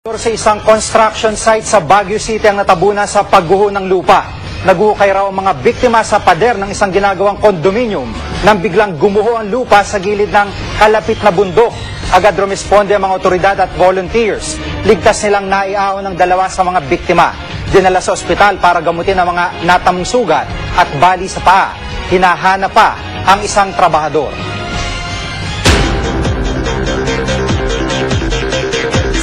Sa isang construction site sa Baguio City ang natabunan sa pagguho ng lupa. Naguhukay raw ang mga biktima sa pader ng isang ginagawang kondominium nang biglang gumuho ang lupa sa gilid ng kalapit na bundok. Agad rumisponde ang mga otoridad at volunteers. Ligtas nilang naiahon ng dalawa sa mga biktima. Dinala sa ospital para gamutin ang mga natamong sugat at bali sa paa. Hinahanap pa ang isang trabahador.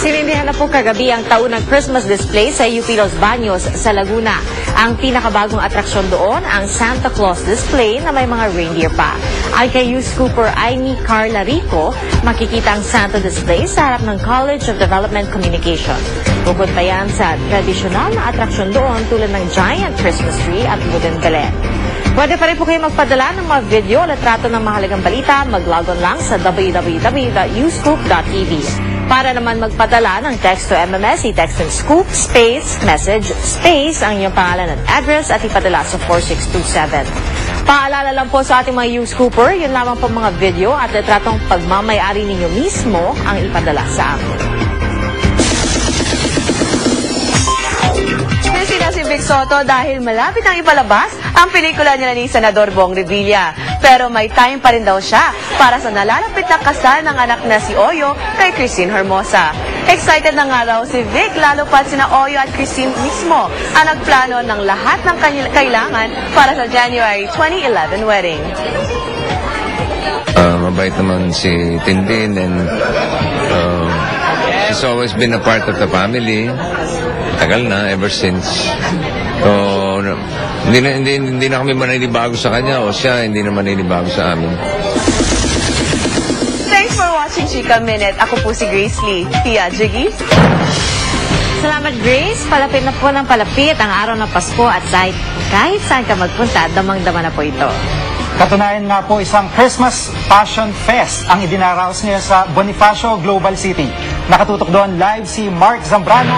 Sinindihan na po kagabi ang taunang Christmas display sa UP Los Baños sa Laguna. Ang pinakabagong atraksyon doon, ang Santa Claus display na may mga reindeer pa. Ay kay Youth Scooper Amy Carla Rico, makikita ang Santa display sa harap ng College of Development Communication. Bukod pa yan sa tradisyonal na atraksyon doon tulad ng giant Christmas tree at wooden belen. Pwede pa rin po kayo magpadala ng mga video o litrato ng mahalagang balita. Mag-log on lang sa www.uscoop.tv. Para naman magpadala ng text to MMS, i-text ng scoop, space, message, space, ang inyong pangalan at address at ipadala sa 4627. Paalala lang po sa ating mga Youth Scooper, yun lamang po mga video at litratong pagmamayari ninyo mismo ang ipadala sa amin. Si Vic Soto dahil malapit ang ipalabas ang pelikula nila ni Senador Bong Revilla. Pero may time pa rin daw siya para sa nalalapit na kasal ng anak na si Oyo kay Christine Hermosa. Excited na nga raw si Vic, lalo pat sina Oyo at Christine mismo ang nagplano ng lahat ng kailangan para sa January 2011 wedding. Mabait naman si Tintin and she's always been a part of the family. Tagal na, ever since. So, hindi na kami maninibago sa kanya o siya hindi na maninibago sa amin. Thanks for watching Chika Minute. Ako po si Grace Lee. Pia Jiggy. Salamat, Grace. Palapit na po ng palapit ang araw ng Pasko at kahit saan ka magpunta, damang-dama na po ito. Katunayan nga po, isang Christmas Passion Fest ang idinaraos niya sa Bonifacio Global City. Nakatutok doon live si Mark Zambrano.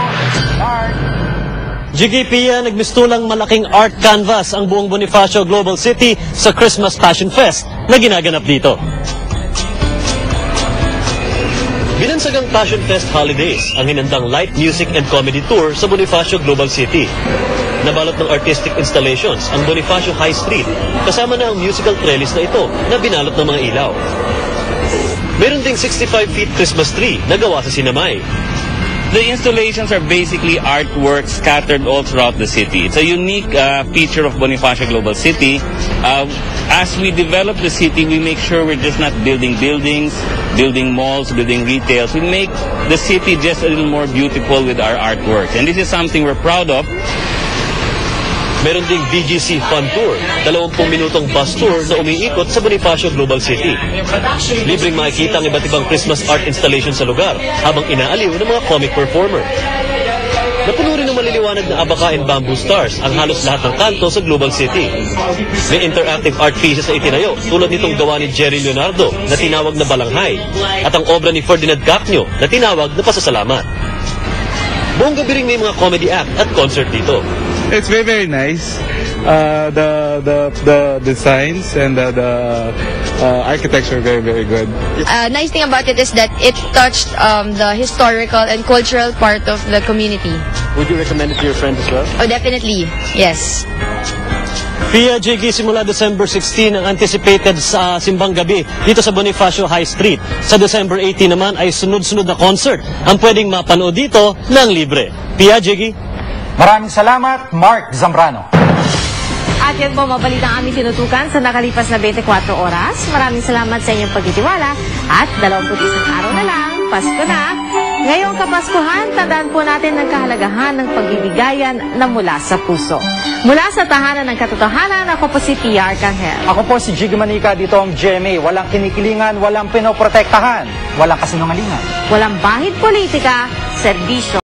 Mark! GGP, nagmistulang malaking art canvas ang buong Bonifacio Global City sa Christmas Passion Fest na ginaganap dito. Binansagang Passion Fest Holidays ang hinandang light music and comedy tour sa Bonifacio Global City. Nabalot ng artistic installations ang Bonifacio High Street, kasama na ang musical trellis na ito na binalot ng mga ilaw. Meron ding 65 feet Christmas tree na gawa sa Sinamay. The installations are basically artworks scattered all throughout the city. It's a unique feature of Bonifacio Global City. As we develop the city, we make sure we're just not building buildings, building malls, building retails. We make the city just a little more beautiful with our artworks. And this is something we're proud of. Meron ding BGC Fun Tour, 20 minutong bus tour na umiikot sa Bonifacio Global City. Libreng makikita ang iba't ibang Christmas art installation sa lugar habang inaaliw ng mga comic performer. Napuno rin ng maliliwanag na abaka and bamboo stars ang halos lahat ng kanto sa Global City. May interactive art pieces na itinayo tulad nitong gawa ni Jerry Leonardo na tinawag na Balanghay at ang obra ni Ferdinand Cacnio na tinawag na Pasasalamat. Buong gabi rin may mga comedy act at concert dito. It's very, very nice. The designs and the architecture are very, very good. Nice thing about it is that it touched the historical and cultural part of the community. Would you recommend it to your friends as well? Oh, definitely. Yes. Pia Jiggy, simula December 16 ang anticipated sa Simbang Gabi dito sa Bonifacio High Street. Sa December 18 naman ay sunod-sunod na concert ang pwedeng mapanood dito ng libre. Pia Jiggy. Maraming salamat, Mark Zambrano. At yan po, mabalit ang aming tinutukan sa nakalipas na 24 oras. Maraming salamat sa inyong pagtitiwala at 21 araw na lang, Pasko na. Ngayong Kapaskuhan, tandaan po natin ang kahalagahan ng pagbibigayan na mula sa puso. Mula sa tahanan ng katotohanan, ako po si Pia Arcangel. Ako po si Jiggy Manica, dito ang GMA. Walang kinikilingan, walang pinoprotektahan, walang kasinungalingan. Walang bahid politika, serbisyo.